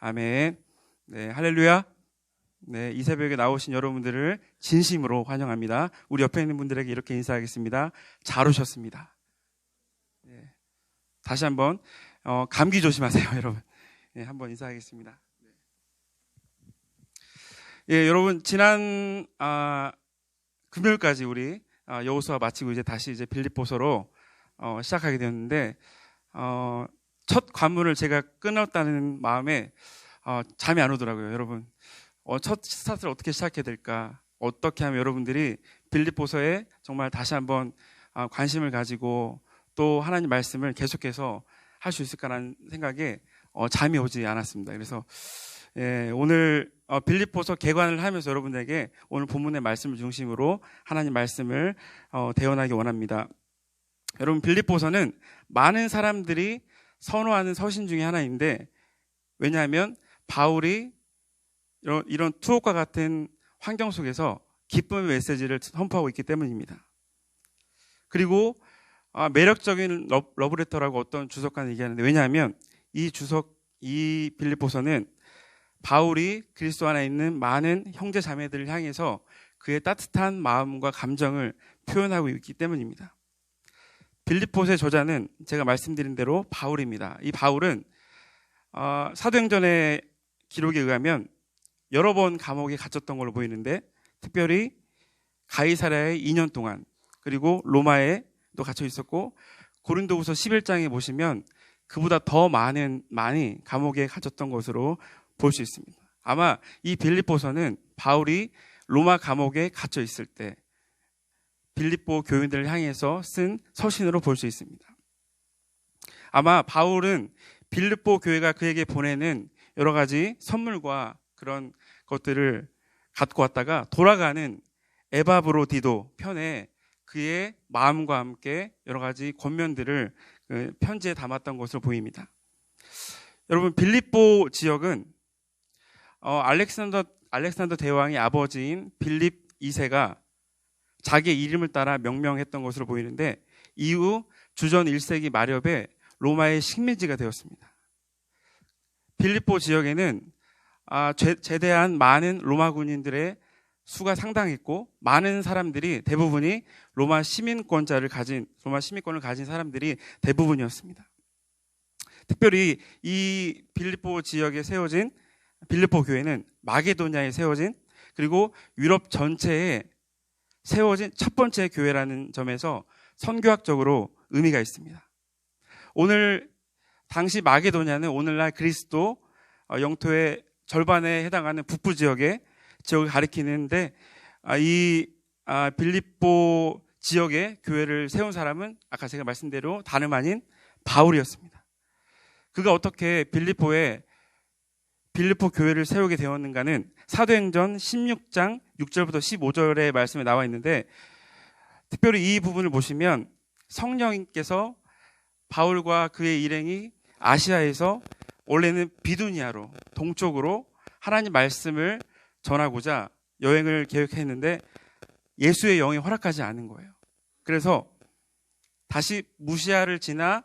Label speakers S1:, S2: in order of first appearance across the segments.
S1: 아멘. 네, 할렐루야. 네, 이 새벽에 나오신 여러분들을 진심으로 환영합니다. 우리 옆에 있는 분들에게 이렇게 인사하겠습니다. 잘 오셨습니다. 네, 다시 한번 감기 조심하세요, 여러분. 네, 한번 인사하겠습니다. 예, 여러분 지난 금요일까지 우리 여호수아 마치고 이제 다시 이제 빌립보서로 시작하게 되었는데 첫 관문을 제가 끊었다는 마음에 잠이 안 오더라고요, 여러분. 첫 스타트를 어떻게 시작해야 될까? 어떻게 하면 여러분들이 빌립보서에 정말 다시 한번 관심을 가지고 또 하나님 말씀을 계속해서 할 수 있을까라는 생각에 잠이 오지 않았습니다. 그래서 예, 오늘 빌립보서 개관을 하면서 여러분들에게 오늘 본문의 말씀을 중심으로 하나님 말씀을 대언하기 원합니다. 여러분, 빌립보서는 많은 사람들이 선호하는 서신 중에 하나인데, 왜냐하면 바울이 이런 투옥과 같은 환경 속에서 기쁨의 메시지를 선포하고 있기 때문입니다. 그리고 매력적인 러브레터라고 어떤 주석가는 얘기하는데, 왜냐하면 이 빌립보서는 바울이 그리스도 안에 있는 많은 형제 자매들을 향해서 그의 따뜻한 마음과 감정을 표현하고 있기 때문입니다. 빌립보서의 저자는 제가 말씀드린 대로 바울입니다. 이 바울은 사도행전의 기록에 의하면 여러 번 감옥에 갇혔던 걸로 보이는데, 특별히 가이사랴에 2년 동안, 그리고 로마에 또 갇혀 있었고, 고린도후서 11장에 보시면 그보다 더 많이 감옥에 갇혔던 것으로 볼 수 있습니다. 아마 이 빌립보서는 바울이 로마 감옥에 갇혀 있을 때 빌립보 교인들을 향해서 쓴 서신으로 볼 수 있습니다. 아마 바울은 빌립보 교회가 그에게 보내는 여러 가지 선물과 그런 것들을 갖고 왔다가 돌아가는 에바브로디도 편에 그의 마음과 함께 여러 가지 권면들을 편지에 담았던 것으로 보입니다. 여러분, 빌립보 지역은 알렉산더 대왕의 아버지인 빌립 2세가 자기의 이름을 따라 명명했던 것으로 보이는데, 이후 주전 1세기 마렵에 로마의 식민지가 되었습니다. 빌립보 지역에는 제대한 많은 로마 군인들의 수가 상당했고, 많은 사람들이 대부분이 로마 시민권을 가진 사람들이 대부분이었습니다. 특별히 이 빌립보 지역에 세워진 빌립보 교회는 마게도냐에 세워진, 그리고 유럽 전체에 세워진 첫 번째 교회라는 점에서 선교학적으로 의미가 있습니다. 당시 마게도냐는 오늘날 그리스도 영토의 절반에 해당하는 북부 지역을 가리키는데, 이 빌립보 지역의 교회를 세운 사람은 아까 제가 말씀대로 다름 아닌 바울이었습니다. 그가 어떻게 빌립보 교회를 세우게 되었는가는 사도행전 16장 6절부터 15절의 말씀에 나와 있는데, 특별히 이 부분을 보시면 성령님께서 바울과 그의 일행이 아시아에서 원래는 비두니아로 동쪽으로 하나님 말씀을 전하고자 여행을 계획했는데 예수의 영이 허락하지 않은 거예요. 그래서 다시 무시아를 지나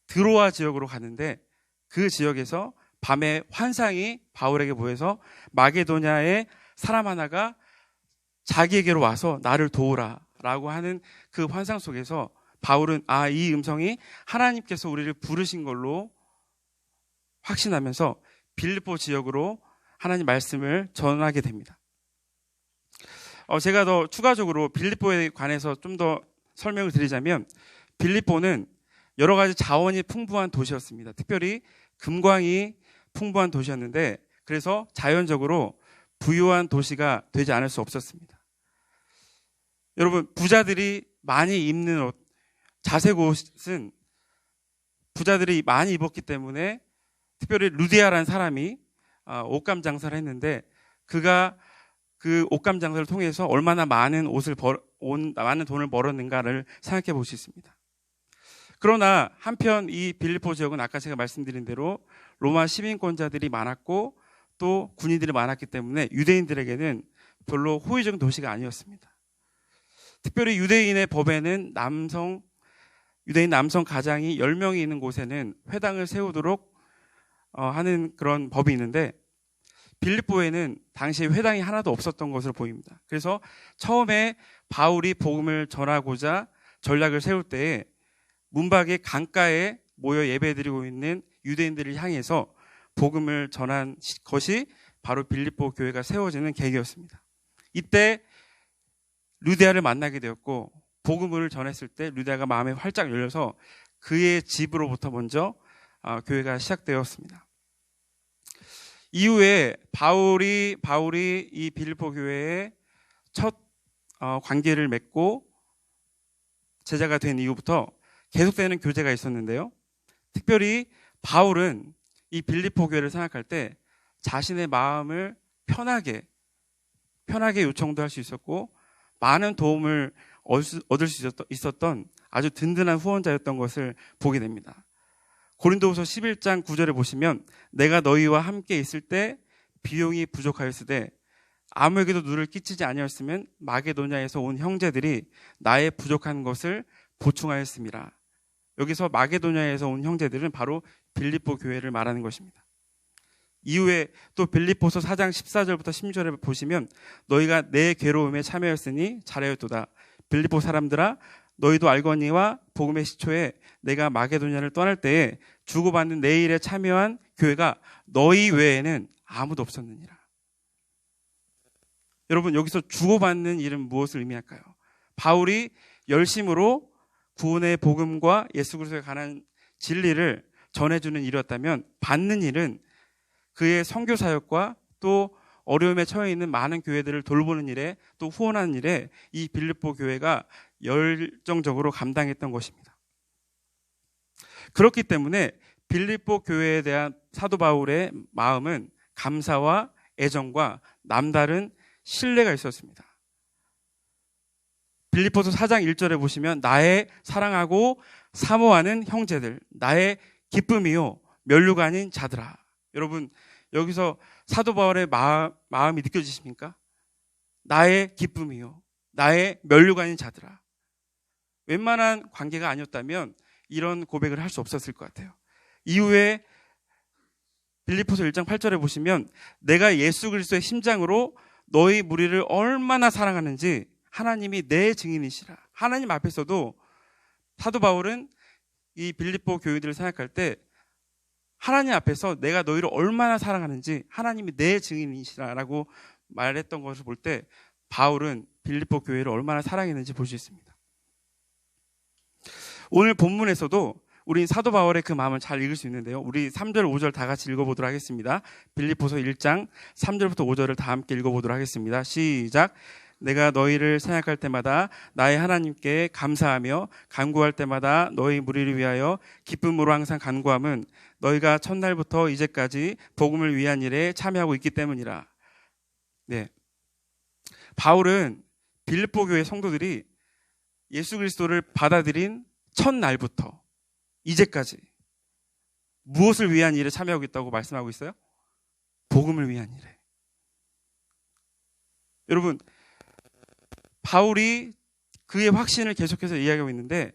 S1: 드로아 지역으로 가는데, 그 지역에서 밤에 환상이 바울에게 보여서 마게도냐의 사람 하나가 자기에게로 와서 나를 도우라 라고 하는 그 환상 속에서 바울은 이 음성이 하나님께서 우리를 부르신 걸로 확신하면서 빌립보 지역으로 하나님 말씀을 전하게 됩니다. 제가 더 추가적으로 빌립보에 관해서 좀 더 설명을 드리자면, 빌립보는 여러 가지 자원이 풍부한 도시였습니다. 특별히 금광이 풍부한 도시였는데, 그래서 자연적으로 부유한 도시가 되지 않을 수 없었습니다. 여러분, 부자들이 많이 입는 옷, 자색 옷은 부자들이 많이 입었기 때문에, 특별히 루디아라는 사람이 옷감 장사를 했는데, 그가 그 옷감 장사를 통해서 얼마나 많은 많은 돈을 벌었는가를 생각해 볼 수 있습니다. 그러나 한편 이 빌립보 지역은 아까 제가 말씀드린 대로 로마 시민권자들이 많았고 또 군인들이 많았기 때문에 유대인들에게는 별로 호의적인 도시가 아니었습니다. 특별히 유대인의 법에는 유대인 남성 가장이 10명이 있는 곳에는 회당을 세우도록 하는 그런 법이 있는데 빌립보에는 당시에 회당이 하나도 없었던 것으로 보입니다. 그래서 처음에 바울이 복음을 전하고자 전략을 세울 때에 문밖의 강가에 모여 예배드리고 있는 유대인들을 향해서 복음을 전한 것이 바로 빌립보 교회가 세워지는 계기였습니다. 이때 루디아를 만나게 되었고 복음을 전했을 때 루디아가 마음이 활짝 열려서 그의 집으로부터 먼저 교회가 시작되었습니다. 이후에 바울이 이 빌립보 교회에 첫 관계를 맺고 제자가 된 이후부터 계속되는 교제가 있었는데요. 특별히 바울은 이 빌립보 교회를 생각할 때 자신의 마음을 편하게 요청도 할 수 있었고 많은 도움을 얻을 수 있었던 아주 든든한 후원자였던 것을 보게 됩니다. 고린도후서 11장 9절에 보시면 내가 너희와 함께 있을 때 비용이 부족하였으되 아무에게도 누를 끼치지 아니었으면 마게도냐에서 온 형제들이 나의 부족한 것을 보충하였습니다. 여기서 마게도냐에서 온 형제들은 바로 빌립보 교회를 말하는 것입니다. 이후에 또 빌립보서 4장 14절부터 16절에 보시면 너희가 내 괴로움에 참여했으니 잘하였도다. 빌립보 사람들아 너희도 알거니와 복음의 시초에 내가 마게도냐를 떠날 때에 주고받는 내 일에 참여한 교회가 너희 외에는 아무도 없었느니라. 여러분 여기서 주고받는 일은 무엇을 의미할까요? 바울이 열심으로 구원의 복음과 예수 그리스도에 관한 진리를 전해주는 일이었다면 받는 일은 그의 선교 사역과 또 어려움에 처해 있는 많은 교회들을 돌보는 일에 또 후원하는 일에 이 빌립보 교회가 열정적으로 감당했던 것입니다. 그렇기 때문에 빌립보 교회에 대한 사도 바울의 마음은 감사와 애정과 남다른 신뢰가 있었습니다. 빌립보서 4장 1절에 보시면 나의 사랑하고 사모하는 형제들, 나의 기쁨이요 면류가 아닌 자들아. 여러분 여기서 사도 바울의 마음이 느껴지십니까? 나의 기쁨이요 나의 면류가 아닌 자들아. 웬만한 관계가 아니었다면 이런 고백을 할 수 없었을 것 같아요. 이후에 빌립보서 1장 8절에 보시면 내가 예수 그리스도의 심장으로 너희 무리를 얼마나 사랑하는지 하나님이 내 증인이시라. 하나님 앞에서도 사도 바울은 이 빌립보 교회들을 생각할 때 하나님 앞에서 내가 너희를 얼마나 사랑하는지 하나님이 내 증인이시라라고 말했던 것을 볼 때 바울은 빌립보 교회를 얼마나 사랑했는지 볼 수 있습니다. 오늘 본문에서도 우린 사도 바울의 그 마음을 잘 읽을 수 있는데요. 우리 3절, 5절 다 같이 읽어보도록 하겠습니다. 빌립보서 1장 3절부터 5절을 다 함께 읽어보도록 하겠습니다. 시작. 내가 너희를 생각할 때마다 나의 하나님께 감사하며 간구할 때마다 너희 무리를 위하여 기쁨으로 항상 간구함은 너희가 첫날부터 이제까지 복음을 위한 일에 참여하고 있기 때문이라. 네, 바울은 빌립보 교회 성도들이 예수 그리스도를 받아들인 첫날부터 이제까지 무엇을 위한 일에 참여하고 있다고 말씀하고 있어요? 복음을 위한 일에. 여러분 바울이 그의 확신을 계속해서 이야기하고 있는데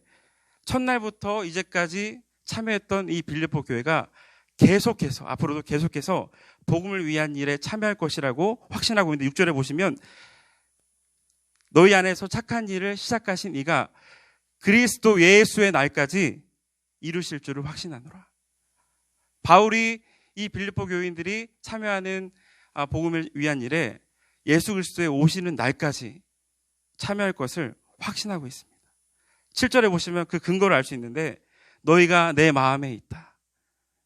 S1: 첫날부터 이제까지 참여했던 이 빌립보 교회가 계속해서 앞으로도 계속해서 복음을 위한 일에 참여할 것이라고 확신하고 있는데 6절에 보시면 너희 안에서 착한 일을 시작하신 이가 그리스도 예수의 날까지 이루실 줄을 확신하노라. 바울이 이 빌립보 교인들이 참여하는 복음을 위한 일에 예수 그리스도의 오시는 날까지 참여할 것을 확신하고 있습니다. 7절에 보시면 그 근거를 알 수 있는데 너희가 내 마음에 있다.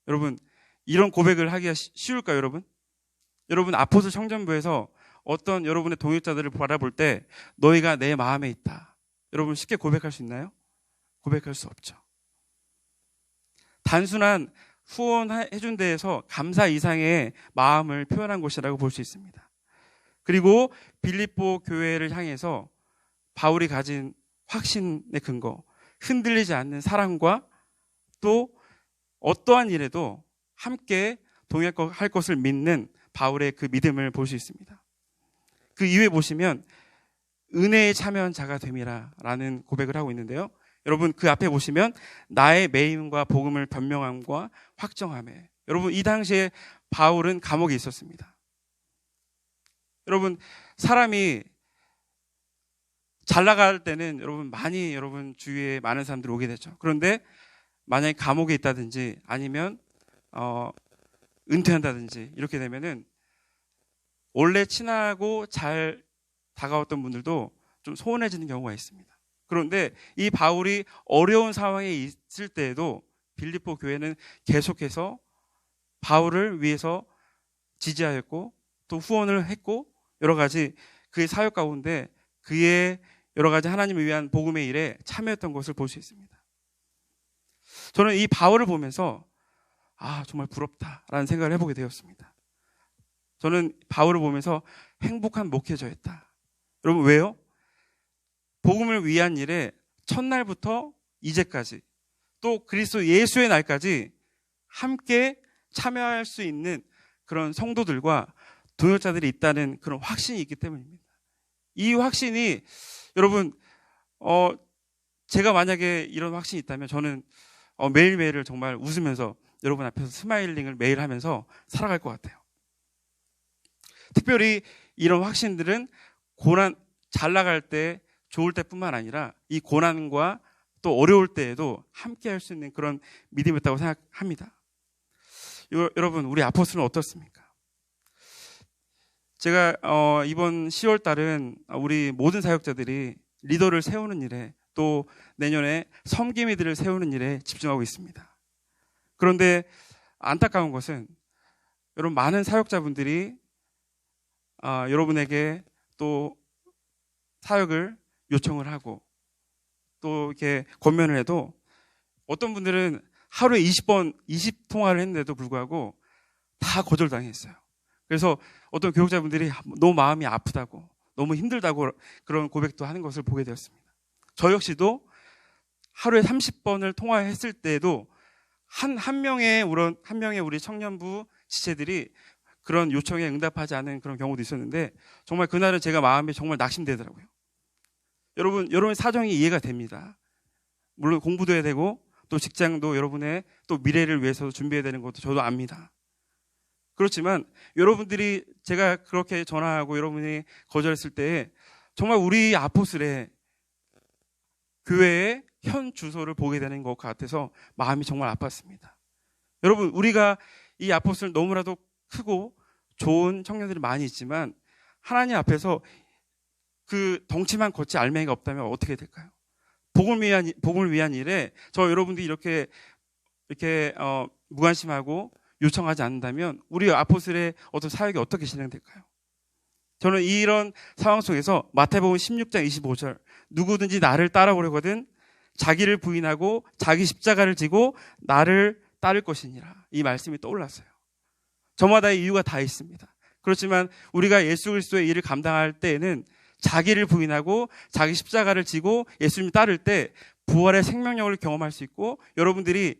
S1: 여러분 이런 고백을 하기가 쉬울까요? 여러분 아포스 청년부에서 어떤 여러분의 동역자들을 바라볼 때 너희가 내 마음에 있다. 여러분 쉽게 고백할 수 있나요? 고백할 수 없죠. 단순한 후원해준 데에서 감사 이상의 마음을 표현한 곳이라고 볼 수 있습니다. 그리고 빌립보 교회를 향해서 바울이 가진 확신의 근거, 흔들리지 않는 사랑과 또 어떠한 일에도 함께 동역할 것을 믿는 바울의 그 믿음을 볼 수 있습니다. 그 이후에 보시면 은혜에 참여한 자가 됨이라 라는 고백을 하고 있는데요. 여러분 그 앞에 보시면 나의 매임과 복음을 변명함과 확정함에 여러분, 이 당시에 바울은 감옥에 있었습니다. 여러분, 사람이 잘 나갈 때는 여러분 주위에 많은 사람들이 오게 되죠. 그런데 만약에 감옥에 있다든지 아니면 은퇴한다든지 이렇게 되면은 원래 친하고 잘 다가왔던 분들도 좀 소원해지는 경우가 있습니다. 그런데 이 바울이 어려운 상황에 있을 때에도 빌립보 교회는 계속해서 바울을 위해서 지지하였고 또 후원을 했고 여러 가지 그의 사역 가운데 그의 여러 가지 하나님을 위한 복음의 일에 참여했던 것을 볼 수 있습니다. 저는 이 바울을 보면서 정말 부럽다라는 생각을 해보게 되었습니다. 저는 바울을 보면서 행복한 목회자였다. 여러분, 왜요? 복음을 위한 일에 첫날부터 이제까지 또 그리스도 예수의 날까지 함께 참여할 수 있는 그런 성도들과 동역자들이 있다는 그런 확신이 있기 때문입니다. 이 확신이 여러분 제가 만약에 이런 확신이 있다면 저는 매일매일을 정말 웃으면서 여러분 앞에서 스마일링을 매일 하면서 살아갈 것 같아요. 특별히 이런 확신들은 고난 잘 나갈 때 좋을 때뿐만 아니라 이 고난과 또 어려울 때에도 함께 할 수 있는 그런 믿음이 있다고 생각합니다. 여러분, 우리 아포스는 어떻습니까? 제가 이번 10월 달은 우리 모든 사역자들이 리더를 세우는 일에 또 내년에 섬김이들을 세우는 일에 집중하고 있습니다. 그런데 안타까운 것은 여러분 많은 사역자분들이 여러분에게 또 사역을 요청을 하고 또 이렇게 권면을 해도 어떤 분들은 하루에 20통화를 했는데도 불구하고 다 거절당했어요. 그래서 어떤 교육자분들이 너무 마음이 아프다고 너무 힘들다고 그런 고백도 하는 것을 보게 되었습니다. 저 역시도 하루에 30번을 통화했을 때에도 한 명의 우리 청년부 지체들이 그런 요청에 응답하지 않은 그런 경우도 있었는데 정말 그날은 제가 마음이 정말 낙심되더라고요. 여러분의 사정이 이해가 됩니다. 물론 공부도 해야 되고 또 직장도 여러분의 또 미래를 위해서 준비해야 되는 것도 저도 압니다. 그렇지만 여러분들이 제가 그렇게 전화하고 여러분이 거절했을 때 정말 우리 아포슬의 교회의 현 주소를 보게 되는 것 같아서 마음이 정말 아팠습니다. 여러분, 우리가 이 아포슬 너무나도 크고 좋은 청년들이 많이 있지만 하나님 앞에서 그 덩치만 걷지 알맹이가 없다면 어떻게 될까요? 복음을 위한 일에 여러분들이 이렇게 무관심하고 요청하지 않는다면 우리 아포슬의 어떤 사역이 어떻게 진행될까요? 저는 이런 상황 속에서 마태복음 16장 25절 누구든지 나를 따라오려거든 자기를 부인하고 자기 십자가를 지고 나를 따를 것이니라. 이 말씀이 떠올랐어요. 저마다의 이유가 다 있습니다. 그렇지만 우리가 예수 그리스도의 일을 감당할 때에는 자기를 부인하고 자기 십자가를 지고 예수님 따를 때 부활의 생명력을 경험할 수 있고 여러분들이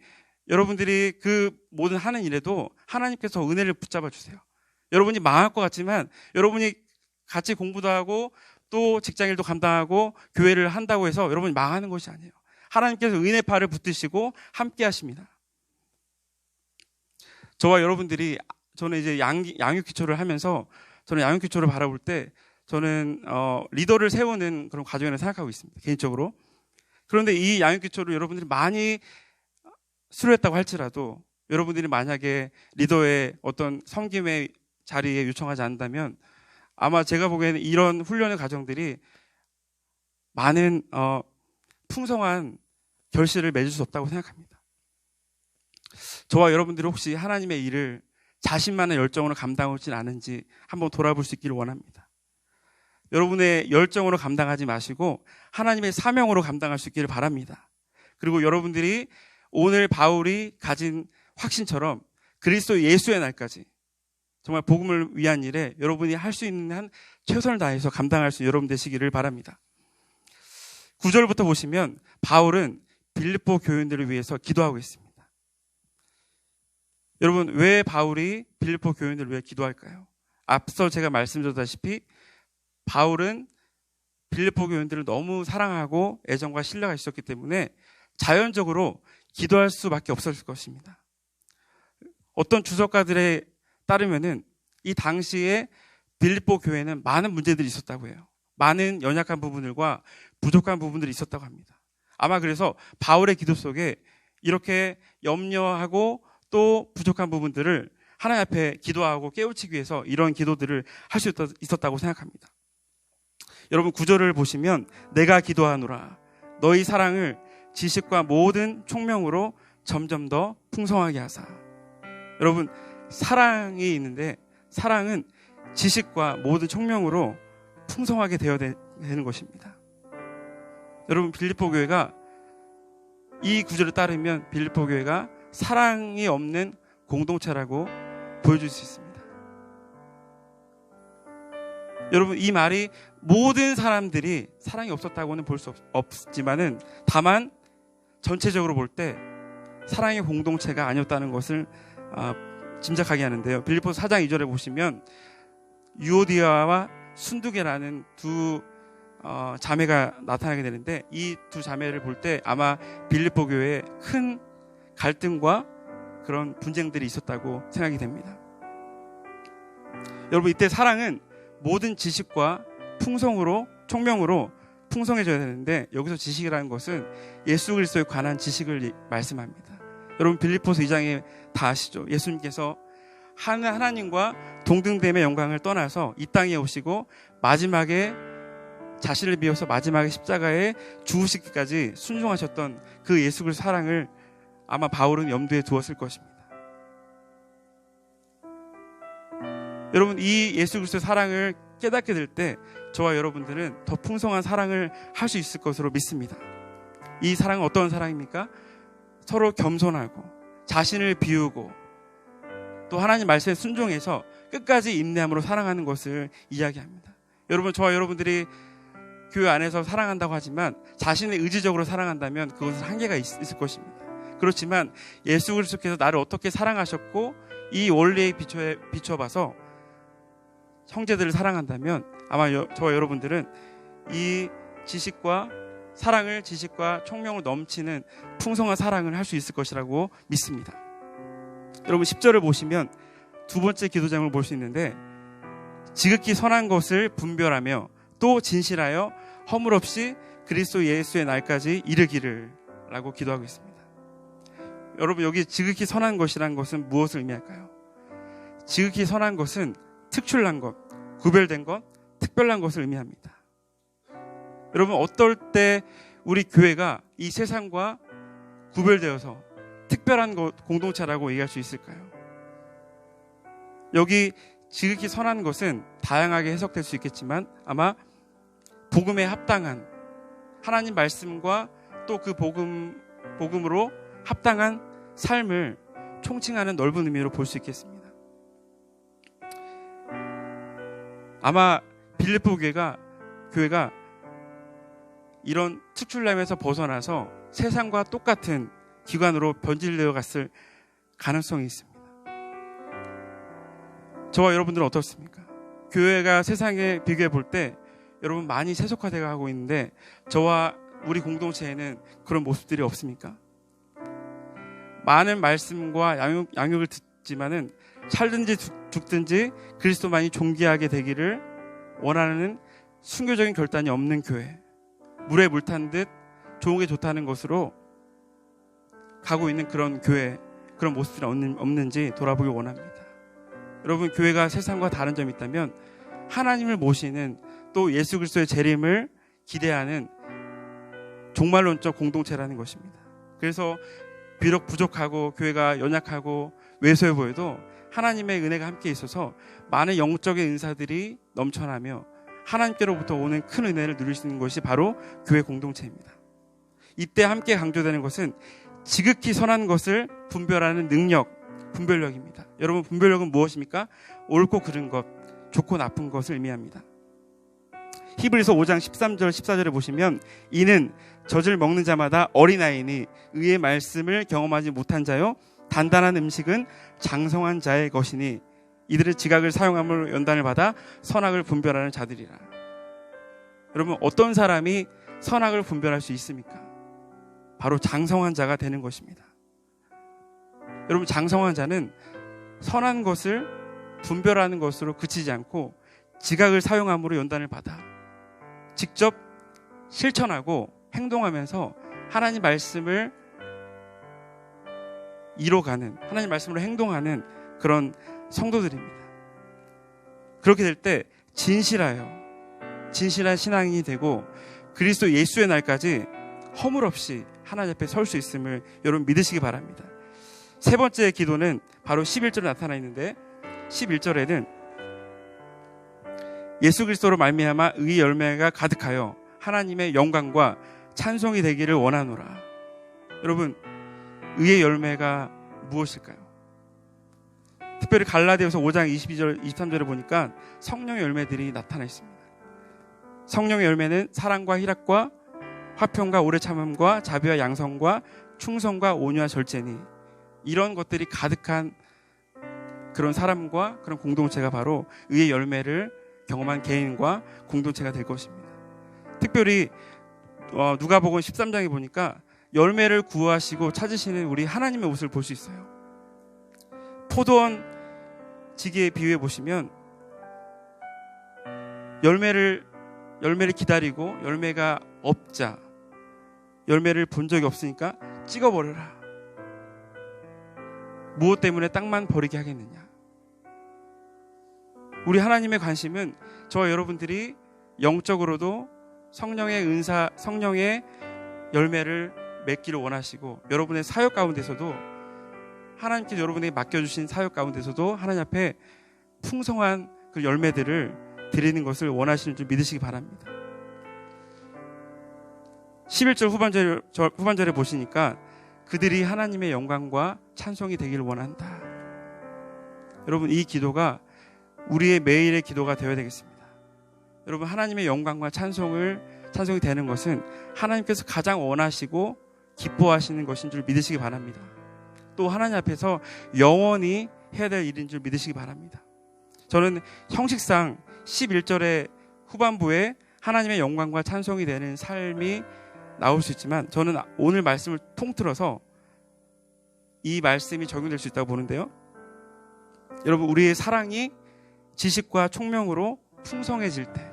S1: 그 모든 하는 일에도 하나님께서 은혜를 붙잡아 주세요. 여러분이 망할 것 같지만 여러분이 같이 공부도 하고 또 직장일도 감당하고 교회를 한다고 해서 여러분이 망하는 것이 아니에요. 하나님께서 은혜 팔을 붙드시고 함께 하십니다. 저와 여러분들이 저는 이제 양육기초를 하면서 저는 양육기초를 바라볼 때 저는 리더를 세우는 그런 과정이라고 생각하고 있습니다. 개인적으로. 그런데 이 양육기초를 여러분들이 많이 수료했다고 할지라도 여러분들이 만약에 리더의 어떤 섬김의 자리에 요청하지 않는다면 아마 제가 보기에는 이런 훈련의 과정들이 많은 풍성한 결실을 맺을 수 없다고 생각합니다. 저와 여러분들이 혹시 하나님의 일을 자신만의 열정으로 감당하지 않은지 한번 돌아볼 수 있기를 원합니다. 여러분의 열정으로 감당하지 마시고 하나님의 사명으로 감당할 수 있기를 바랍니다. 그리고 여러분들이 오늘 바울이 가진 확신처럼 그리스도 예수의 날까지 정말 복음을 위한 일에 여러분이 할 수 있는 한 최선을 다해서 감당할 수 있는 여러분 되시기를 바랍니다. 9절부터 보시면 바울은 빌립보 교인들을 위해서 기도하고 있습니다. 여러분, 왜 바울이 빌립보 교인들을 위해 기도할까요? 앞서 제가 말씀드렸다시피 바울은 빌립보 교인들을 너무 사랑하고 애정과 신뢰가 있었기 때문에 자연적으로 기도할 수밖에 없었을 것입니다. 어떤 주석가들에 따르면은 이 당시에 빌립보 교회는 많은 문제들이 있었다고 해요. 많은 연약한 부분들과 부족한 부분들이 있었다고 합니다. 아마 그래서 바울의 기도 속에 이렇게 염려하고 또 부족한 부분들을 하나님 앞에 기도하고 깨우치기 위해서 이런 기도들을 할 수 있었다고 생각합니다. 여러분 9절을 보시면 내가 기도하노라 너희 사랑을 지식과 모든 총명으로 점점 더 풍성하게 하사. 여러분 사랑이 있는데 사랑은 지식과 모든 총명으로 풍성하게 되어야 되는 것입니다. 여러분 빌립보 교회가 이 구절에 따르면 빌립보 교회가 사랑이 없는 공동체라고 보여줄 수 있습니다. 여러분 이 말이 모든 사람들이 사랑이 없었다고는 볼 수 없지만은 다만 전체적으로 볼 때 사랑의 공동체가 아니었다는 것을 짐작하게 하는데요. 빌립보서 4장 2절에 보시면 유오디아와 순두계라는 두 자매가 나타나게 되는데 이 두 자매를 볼 때 아마 빌립보 교회에 큰 갈등과 그런 분쟁들이 있었다고 생각이 됩니다. 여러분 이때 사랑은 모든 지식과 풍성으로 총명으로 풍성해져야 되는데 여기서 지식이라는 것은 예수 그리스도에 관한 지식을 말씀합니다. 여러분 빌립보서 2장에 다 아시죠? 예수님께서 하나님과 동등됨의 영광을 떠나서 이 땅에 오시고 마지막에 자신을 비워서 마지막에 십자가에 죽으시기까지 순종하셨던 그 예수 그리스도 사랑을 아마 바울은 염두에 두었을 것입니다. 여러분 이 예수 그리스도의 사랑을 깨닫게 될 때 저와 여러분들은 더 풍성한 사랑을 할 수 있을 것으로 믿습니다. 이 사랑은 어떤 사랑입니까? 서로 겸손하고 자신을 비우고 또 하나님 말씀에 순종해서 끝까지 인내함으로 사랑하는 것을 이야기합니다. 여러분 저와 여러분들이 교회 안에서 사랑한다고 하지만 자신의 의지적으로 사랑한다면 그것은 한계가 있을 것입니다. 그렇지만 예수 그리스도께서 나를 어떻게 사랑하셨고 이 원리에 비춰봐서 형제들을 사랑한다면 아마 저와 여러분들은 이 지식과 사랑을 지식과 총명으로 넘치는 풍성한 사랑을 할 수 있을 것이라고 믿습니다. 여러분 10절을 보시면 두 번째 기도장을 볼 수 있는데 지극히 선한 것을 분별하며 또 진실하여 허물없이 그리스도 예수의 날까지 이르기를 라고 기도하고 있습니다. 여러분 여기 지극히 선한 것이란 것은 무엇을 의미할까요? 지극히 선한 것은 특출난 것, 구별된 것, 특별한 것을 의미합니다. 여러분 어떨 때 우리 교회가 이 세상과 구별되어서 특별한 공동체라고 얘기할 수 있을까요? 여기 지극히 선한 것은 다양하게 해석될 수 있겠지만 아마 복음에 합당한 하나님 말씀과 또 그 복음으로 합당한 삶을 총칭하는 넓은 의미로 볼 수 있겠습니다. 아마 빌립보 교회가 이런 특출남에서 벗어나서 세상과 똑같은 기관으로 변질되어 갔을 가능성이 있습니다. 저와 여러분들은 어떻습니까? 교회가 세상에 비교해 볼 때 여러분 많이 세속화되어 가고 있는데 저와 우리 공동체에는 그런 모습들이 없습니까? 많은 말씀과 양육을 듣지만은 살든지 죽든지 그리스도만이 존귀하게 되기를 원하는 순교적인 결단이 없는 교회, 물에 물 탄 듯 좋은 게 좋다는 것으로 가고 있는 그런 교회, 그런 모습들이 없는지 돌아보기 원합니다. 여러분 교회가 세상과 다른 점이 있다면 하나님을 모시는 또 예수 그리스도의 재림을 기대하는 종말론적 공동체라는 것입니다. 그래서 비록 부족하고 교회가 연약하고 왜소해 보여도 하나님의 은혜가 함께 있어서 많은 영적인 은사들이 넘쳐나며 하나님께로부터 오는 큰 은혜를 누릴 수 있는 것이 바로 교회 공동체입니다. 이때 함께 강조되는 것은 지극히 선한 것을 분별하는 능력, 분별력입니다. 여러분 분별력은 무엇입니까? 옳고 그른 것, 좋고 나쁜 것을 의미합니다. 히브리서 5장 13절 14절에 보시면 이는 젖을 먹는 자마다 어린아이니 의의 말씀을 경험하지 못한 자요 단단한 음식은 장성한 자의 것이니 이들은 지각을 사용함으로 연단을 받아 선악을 분별하는 자들이라. 여러분 어떤 사람이 선악을 분별할 수 있습니까? 바로 장성한 자가 되는 것입니다. 여러분 장성한 자는 선한 것을 분별하는 것으로 그치지 않고 지각을 사용함으로 연단을 받아 직접 실천하고 행동하면서 하나님 말씀을 이뤄가는, 하나님 말씀으로 행동하는 그런 성도들입니다. 그렇게 될 때 진실한 신앙인이 되고 그리스도 예수의 날까지 허물없이 하나님 앞에 설 수 있음을 여러분 믿으시기 바랍니다. 세 번째 기도는 바로 11절에 나타나 있는데, 11절에는 예수 그리스도로 말미암아 의의 열매가 가득하여 하나님의 영광과 찬송이 되기를 원하노라. 여러분, 의의 열매가 무엇일까요? 특별히 갈라디아서 5장 22절, 23절에 보니까 성령의 열매들이 나타나 있습니다. 성령의 열매는 사랑과 희락과 화평과 오래 참음과 자비와 양성과 충성과 온유와 절제니, 이런 것들이 가득한 그런 사람과 그런 공동체가 바로 의의 열매를 경험한 개인과 공동체가 될 것입니다. 특별히 누가복음 13장에 보니까 열매를 구하시고 찾으시는 우리 하나님의 옷을 볼 수 있어요. 포도원 지기에 비유해 보시면 열매를 기다리고 열매가 없자, 열매를 본 적이 없으니까 찍어버려라. 무엇 때문에 땅만 버리게 하겠느냐. 우리 하나님의 관심은 저와 여러분들이 영적으로도 성령의 은사, 성령의 열매를 맺기를 원하시고, 여러분의 사역 가운데서도 하나님께서 여러분에게 맡겨주신 사역 가운데서도 하나님 앞에 풍성한 그 열매들을 드리는 것을 원하시는 줄 믿으시기 바랍니다. 11절 후반절에 보시니까 그들이 하나님의 영광과 찬송이 되기를 원한다. 여러분, 이 기도가 우리의 매일의 기도가 되어야 되겠습니다. 여러분, 하나님의 영광과 찬송이 되는 것은 하나님께서 가장 원하시고 기뻐하시는 것인 줄 믿으시기 바랍니다. 또 하나님 앞에서 영원히 해야 될 일인 줄 믿으시기 바랍니다. 저는 형식상 11절의 후반부에 하나님의 영광과 찬송이 되는 삶이 나올 수 있지만, 저는 오늘 말씀을 통틀어서 이 말씀이 적용될 수 있다고 보는데요. 여러분, 우리의 사랑이 지식과 총명으로 풍성해질 때,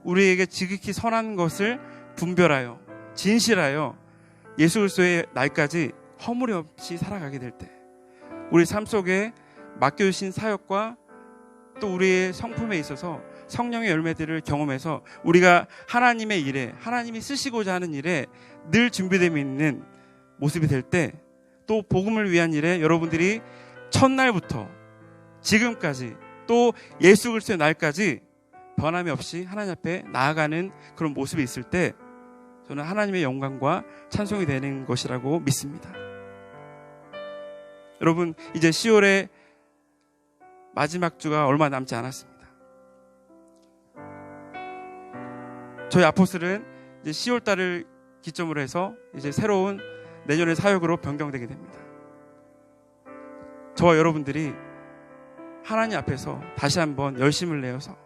S1: 우리에게 지극히 선한 것을 분별하여 진실하여 예수 그리스도의 날까지 허물이 없이 살아가게 될 때, 우리 삶 속에 맡겨주신 사역과 또 우리의 성품에 있어서 성령의 열매들을 경험해서 우리가 하나님의 일에, 하나님이 쓰시고자 하는 일에 늘 준비되어 있는 모습이 될 때, 또 복음을 위한 일에 여러분들이 첫날부터 지금까지 또 예수 그리스도의 날까지 변함이 없이 하나님 앞에 나아가는 그런 모습이 있을 때, 저는 하나님의 영광과 찬송이 되는 것이라고 믿습니다. 여러분, 이제 10월의 마지막 주가 얼마 남지 않았습니다. 저희 아포슬은 이제 10월 달을 기점으로 해서 이제 새로운 내년의 사역으로 변경되게 됩니다. 저와 여러분들이 하나님 앞에서 다시 한번 열심을 내어서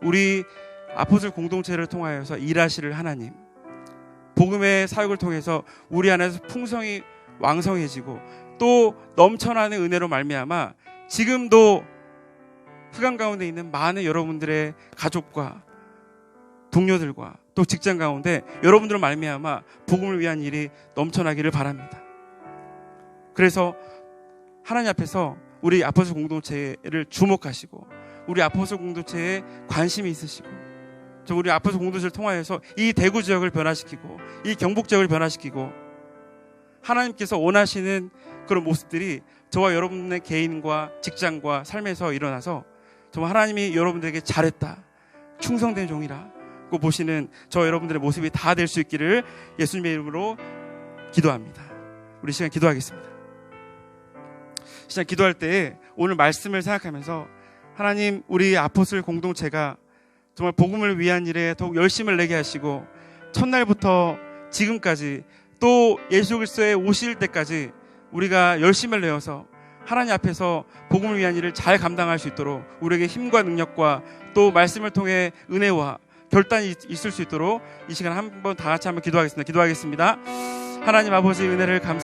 S1: 우리 아포슬 공동체를 통하여서 일하실 하나님, 복음의 사역을 통해서 우리 안에서 풍성이 왕성해지고 또 넘쳐나는 은혜로 말미암아 지금도 흑암 가운데 있는 많은 여러분들의 가족과 동료들과 또 직장 가운데 여러분들로 말미암아 복음을 위한 일이 넘쳐나기를 바랍니다. 그래서 하나님 앞에서 우리 아포슬 공동체를 주목하시고 우리 아포슬 공동체에 관심이 있으시고, 우리 아포슬 공동체를 통하여서 이 대구 지역을 변화시키고 이 경북 지역을 변화시키고 하나님께서 원하시는 그런 모습들이 저와 여러분의 개인과 직장과 삶에서 일어나서 정말 하나님이 여러분들에게 잘했다, 충성된 종이라고 보시는 저와 여러분들의 모습이 다 될 수 있기를 예수님의 이름으로 기도합니다. 우리 시간 기도하겠습니다. 시간 기도할 때 오늘 말씀을 생각하면서, 하나님, 우리 아포슬 공동체가 정말 복음을 위한 일에 더욱 열심을 내게 하시고 첫날부터 지금까지 또 예수 그리스도의 오실 때까지 우리가 열심을 내어서 하나님 앞에서 복음을 위한 일을 잘 감당할 수 있도록 우리에게 힘과 능력과 또 말씀을 통해 은혜와 결단이 있을 수 있도록 이 시간 한번 다 같이 한번 기도하겠습니다. 하나님 아버지, 은혜를 감사합니다.